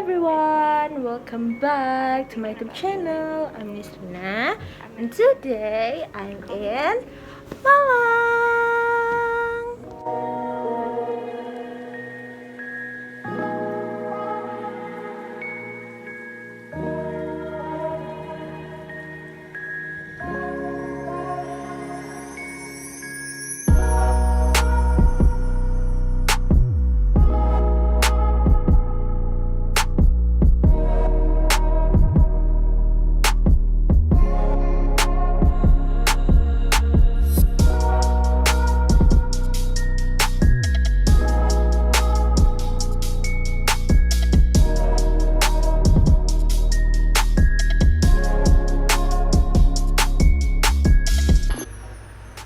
everyone, welcome back to my YouTube channel. I'm Nisrina, and today I'm in Malang.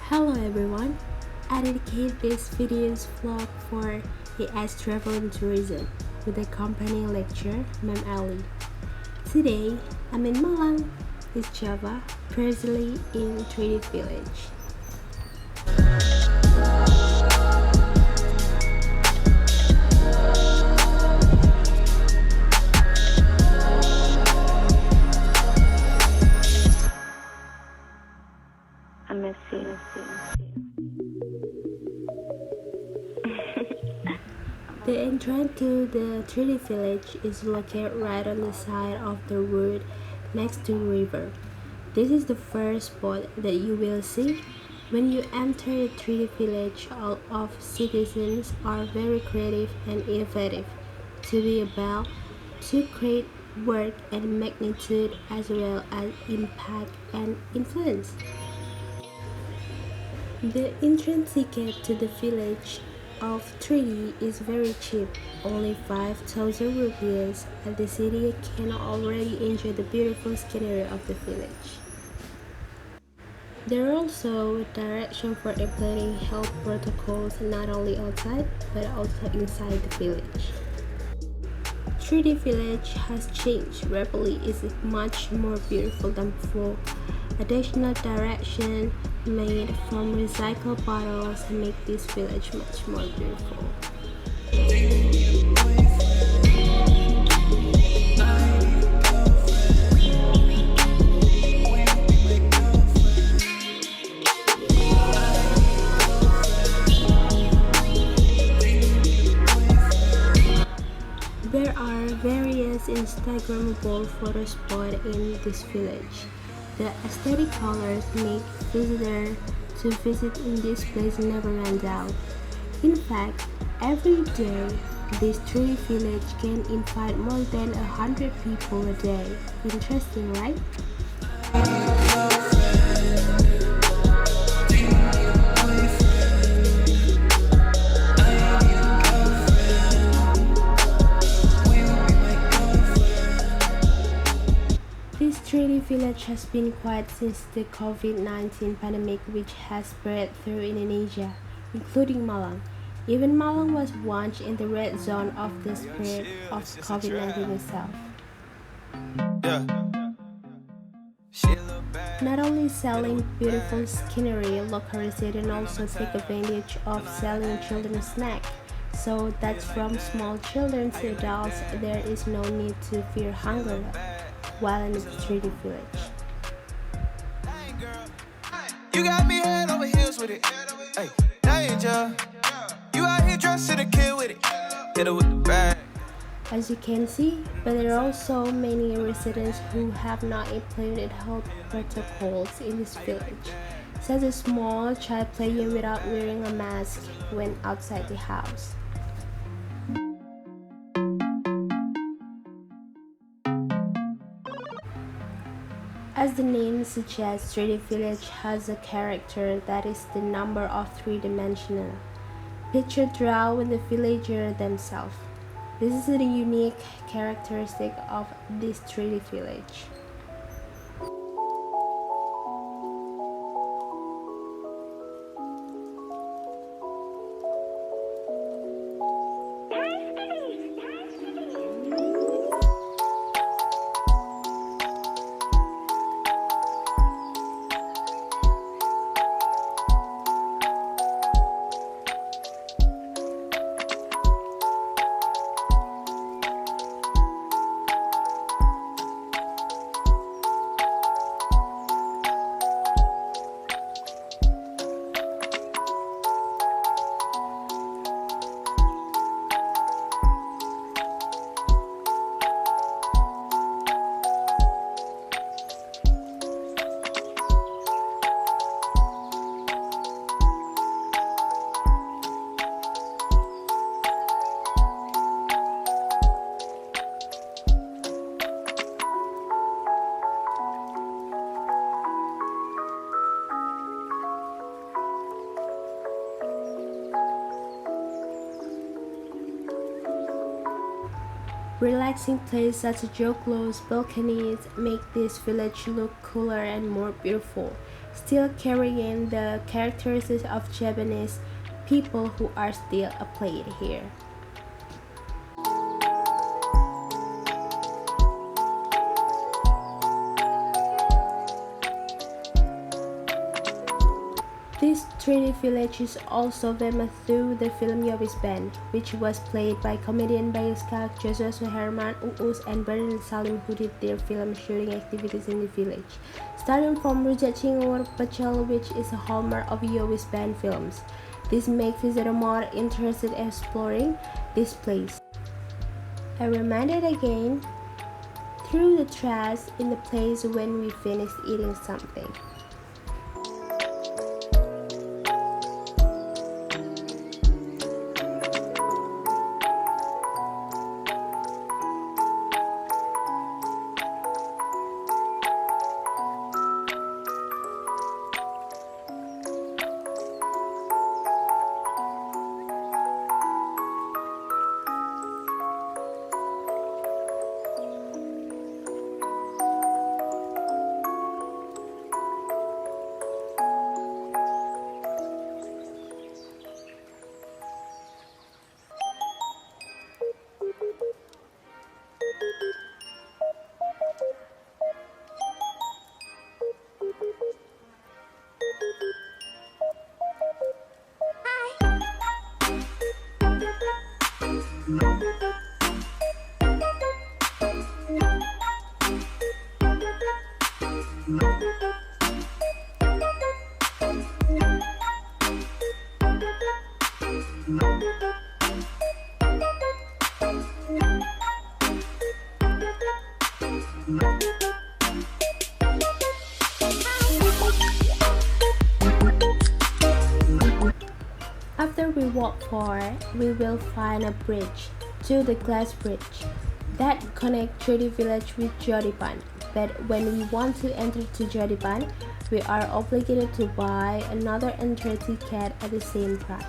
Hello everyone, I dedicate this video's vlog for EAS Travel and Tourism with accompanying lecturer, Ma'am Ali. Today, I'm in Malang, East Java, presently in Tridi village. The entrance to the Tridi village is located right on the side of the road next to the river. This is the first spot that you will see when you enter the Tridi village. All of citizens are very creative and innovative to be about to create work and magnitude as well as impact and influence. The entrance ticket to the village of Tridi is very cheap, only 5,000 rupees, and the city can already enjoy the beautiful scenery of the village. There are also directions for implementing health protocols not only outside but also inside the village. Tridi village has changed rapidly. It's much more beautiful than before. Additional direction made from recycled bottles make this village much more beautiful. There are various Instagrammable photo spots in this village. The aesthetic colors make visitors to visit in this place never run out. In fact, every day, this tree village can invite more than 100 people a day. Interesting, right? This Tridi village has been quiet since the COVID-19 pandemic, which has spread through Indonesia, including Malang. Even Malang was once in the red zone of the spread of COVID-19 itself. Not only selling beautiful scenery, local residents also take advantage of selling children's snacks. So that's from small children to adults, there is no need to fear hunger while in the Tridi village. You got me head over heels with it. Hey, danger. You out here dressing a kid with it. Hit her with the bag. As you can see, but there are also many residents who have not implemented health protocols in this village, such as a small child playing without wearing a mask when outside the house. As the name suggests, Tridi village has a character that is the number of three-dimensional, pictured throughout with the villagers themselves. This is a unique characteristic of this Tridi village. Relaxing places such as joglos, balconies make this village look cooler and more beautiful, still carrying the characteristics of Japanese people who are still applied here. This Tridi village is also famous through the film Yobis Band, which was played by comedian Bayuskak, Joshua Suherman, Uus, and Bernard Salim, who did their film shooting activities in the village. Starting from Rujak Cingur, Pecel, which is a hallmark of Yobis Band films. This makes visitors more interested in exploring this place. I reminded again through the trash in the place when we finished eating something. After we walk far, we will find a bridge to the glass bridge that connects Tridi village with Jodipan. But when we want to enter to Jodipan, we are obligated to buy another entry ticket at the same price.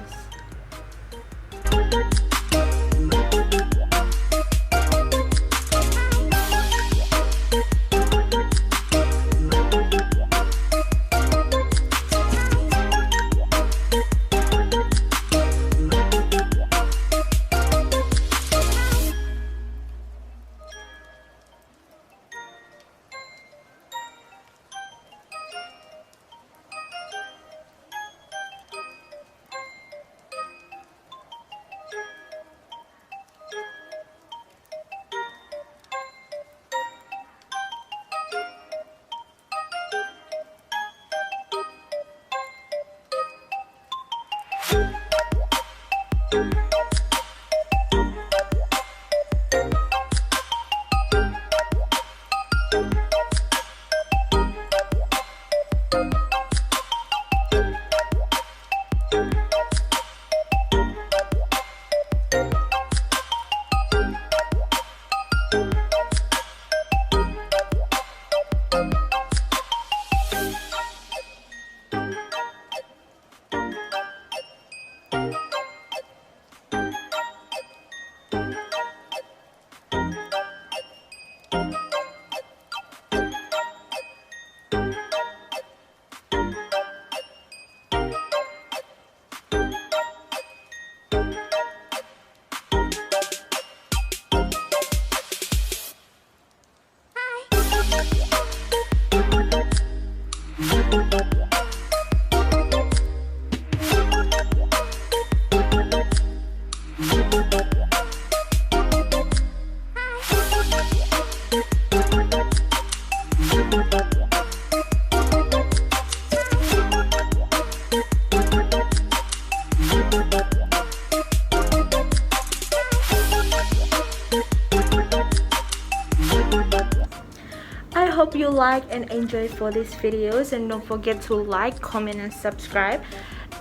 Hope you like and enjoy for these videos, and don't forget to like, comment and subscribe,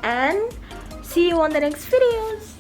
and see you on the next videos.